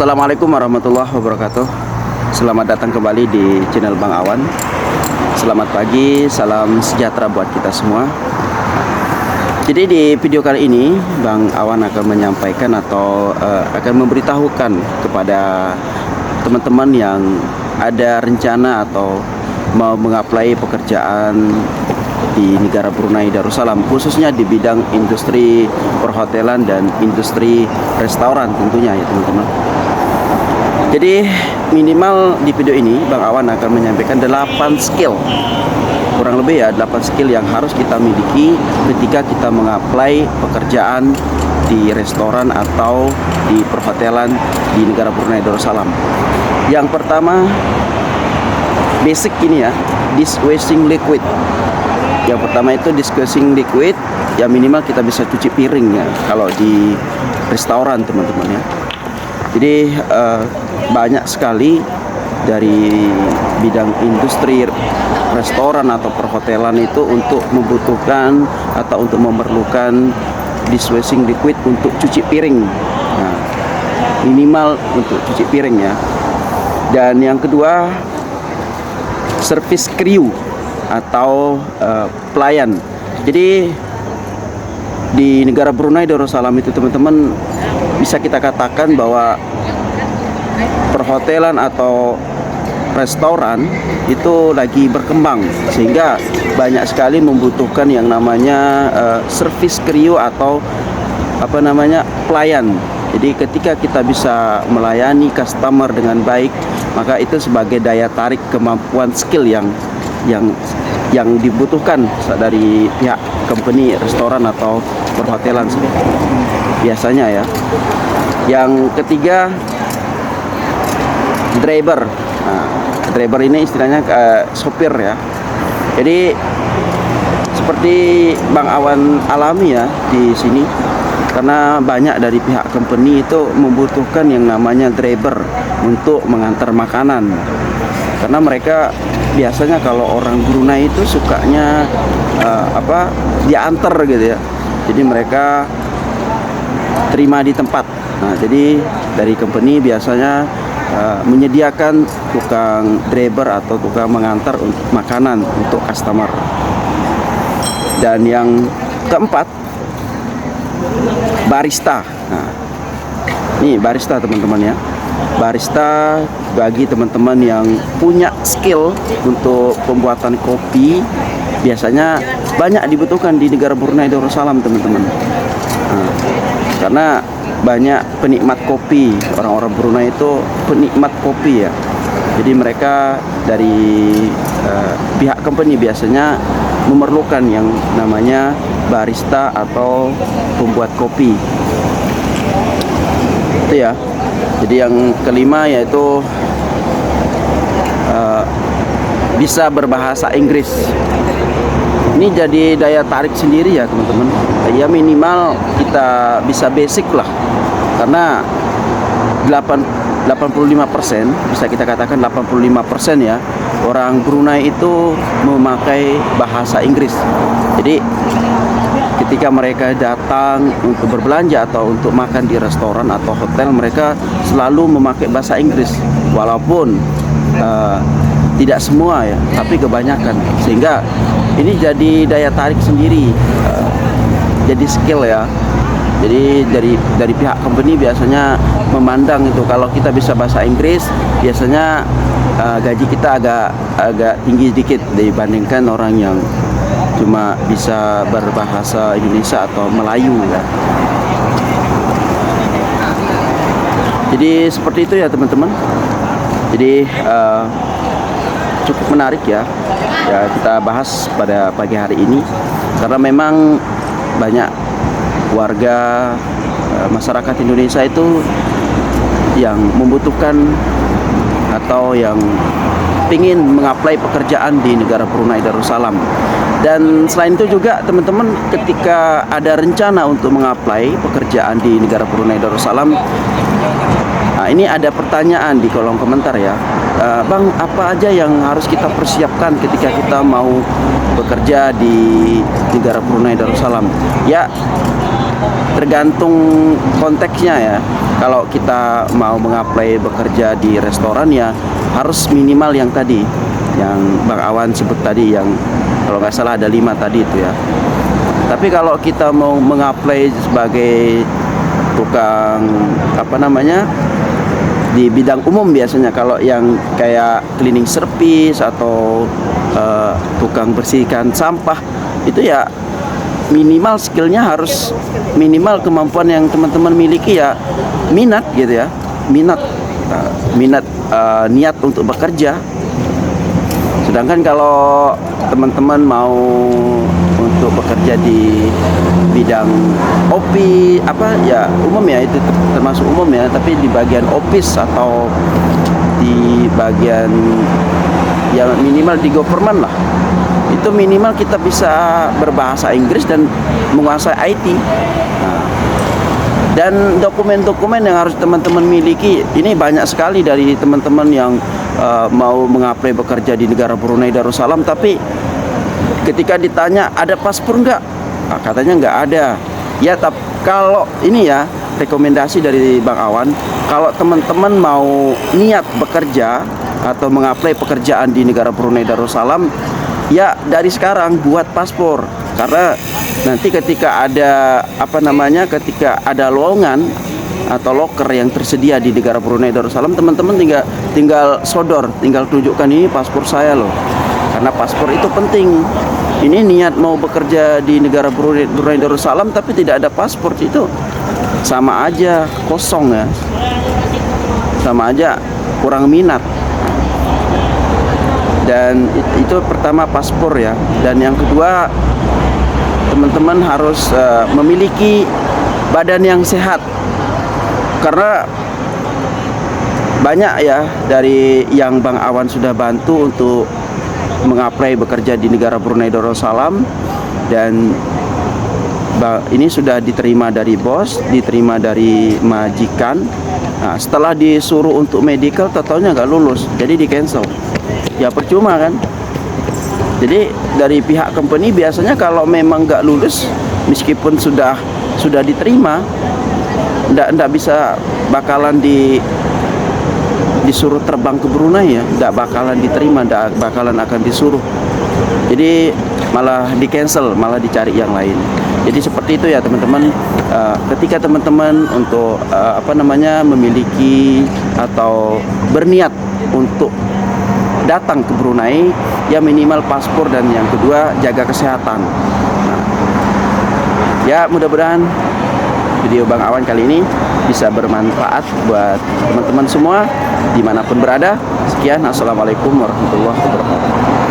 Assalamualaikum warahmatullahi wabarakatuh. Selamat datang kembali di channel Bang Awan. Selamat pagi, salam sejahtera buat kita semua. Jadi di video kali ini Bang Awan akan menyampaikan atau akan memberitahukan kepada teman-teman yang ada rencana atau mau mengapply pekerjaan di negara Brunei Darussalam, khususnya di bidang industri perhotelan dan industri restoran tentunya ya teman-teman. Jadi minimal di video ini Bang Awan akan menyampaikan 8 skill, kurang lebih ya 8 skill yang harus kita miliki ketika kita mengapply pekerjaan di restoran atau di perhotelan di negara Brunei Darussalam. Yang pertama, basic ini ya, dishwashing liquid. Yang pertama itu dishwashing liquid, ya minimal kita bisa cuci piring ya kalau di restoran teman-teman ya. Jadi banyak sekali dari bidang industri restoran atau perhotelan itu untuk membutuhkan atau untuk memerlukan dishwashing liquid untuk cuci piring. Nah, minimal untuk cuci piring ya. Dan yang kedua, service crew atau pelayan. Jadi di negara Brunei Darussalam itu teman-teman bisa kita katakan bahwa perhotelan atau restoran itu lagi berkembang, sehingga banyak sekali membutuhkan yang namanya service crew atau pelayan. Jadi ketika kita bisa melayani customer dengan baik, maka itu sebagai daya tarik kemampuan skill yang dibutuhkan dari pihak company restoran atau perhotelan biasanya ya. Yang ketiga, driver. Nah, driver ini istilahnya sopir ya. Jadi seperti Bang Awan alami ya di sini, karena banyak dari pihak company itu membutuhkan yang namanya driver untuk mengantar makanan. Karena mereka biasanya kalau orang Brunei itu sukanya diantar gitu ya. Jadi mereka terima di tempat. Nah, jadi dari company biasanya menyediakan tukang driver atau tukang mengantar untuk makanan untuk customer. Dan yang keempat, barista. Nah, ini barista teman-teman ya. Barista bagi teman-teman yang punya skill untuk pembuatan kopi, biasanya banyak dibutuhkan di negara Brunei Darussalam teman-teman. Nah, karena banyak penikmat kopi, orang-orang Brunei itu penikmat kopi ya. Jadi mereka dari pihak company biasanya memerlukan yang namanya barista atau pembuat kopi. Itu ya. Jadi yang kelima yaitu bisa berbahasa Inggris. Ini jadi daya tarik sendiri ya teman-teman. Ya minimal kita bisa basic lah. Karena 85%, bisa kita katakan 85% ya, orang Brunei itu memakai bahasa Inggris. Jadi ketika mereka datang untuk berbelanja atau untuk makan di restoran atau hotel, mereka selalu memakai bahasa Inggris. Walaupun tidak semua ya, tapi kebanyakan. Sehingga ini jadi daya tarik sendiri, jadi skill ya. Jadi dari pihak company biasanya memandang itu kalau kita bisa bahasa Inggris, biasanya gaji kita agak tinggi sedikit dibandingkan orang yang cuma bisa berbahasa Indonesia atau Melayu ya. Jadi seperti itu ya teman-teman. Jadi cukup menarik ya kita bahas pada pagi hari ini, karena memang banyak warga masyarakat Indonesia itu yang membutuhkan atau yang ingin mengapply pekerjaan di negara Brunei Darussalam. Dan selain itu juga teman-teman, ketika ada rencana untuk mengapply pekerjaan di negara Brunei Darussalam, nah ini ada pertanyaan di kolom komentar ya, Bang, apa aja yang harus kita persiapkan ketika kita mau bekerja di negara Brunei Darussalam? Ya tergantung konteksnya ya. kalau kita mau mengapply bekerja di restoran ya harus minimal yang tadi yang Bang Awan sebut tadi, yang kalau nggak salah ada 5 tadi itu ya. Tapi kalau kita mau mengapply sebagai tukang apa namanya di bidang umum, biasanya kalau yang kayak cleaning service atau tukang bersihkan sampah itu ya minimal skillnya harus, minimal kemampuan yang teman-teman miliki ya minat gitu ya, minat niat untuk bekerja. Sedangkan kalau teman-teman mau untuk bekerja di bidang apa ya umum ya, itu termasuk umum ya, tapi di bagian office atau di bagian ya minimal di government lah, itu minimal kita bisa berbahasa Inggris dan menguasai IT. Nah, dan dokumen-dokumen yang harus teman-teman miliki ini banyak sekali dari teman-teman yang mau mengapply bekerja di negara Brunei Darussalam, tapi ketika ditanya ada paspor nggak, nah, katanya nggak ada. Ya, tapi kalau ini ya rekomendasi dari Bang Awan, kalau teman-teman mau niat bekerja atau mengapply pekerjaan di negara Brunei Darussalam, ya dari sekarang buat paspor, karena nanti ketika ada ketika ada lowongan atau loker yang tersedia di negara Brunei Darussalam, teman-teman tinggal sodor, tinggal tunjukkan ini paspor saya loh, karena paspor itu penting. Ini niat mau bekerja di negara Brunei Darussalam tapi tidak ada paspor, itu sama aja kosong ya, sama aja kurang minat. Dan itu pertama paspor ya, dan yang kedua teman-teman harus memiliki badan yang sehat, karena banyak ya dari yang Bang Awan sudah bantu untuk mengapply bekerja di negara Brunei Darussalam, dan ini sudah diterima dari bos, diterima dari majikan. Nah, setelah disuruh untuk medical, totalnya nggak lulus, jadi di cancel. Ya percuma kan. Jadi dari pihak company biasanya kalau memang nggak lulus, meskipun sudah diterima, nggak bisa bakalan disuruh terbang ke Brunei ya, nggak bakalan diterima, nggak bakalan akan disuruh. Jadi malah di cancel, malah dicari yang lain. Jadi seperti itu ya teman-teman. Ketika teman-teman untuk memiliki atau berniat untuk datang ke Brunei, ya minimal paspor, dan yang kedua jaga kesehatan. Nah, ya mudah-mudahan video Bang Awan kali ini bisa bermanfaat buat teman-teman semua dimanapun berada. Sekian, assalamualaikum warahmatullahi wabarakatuh.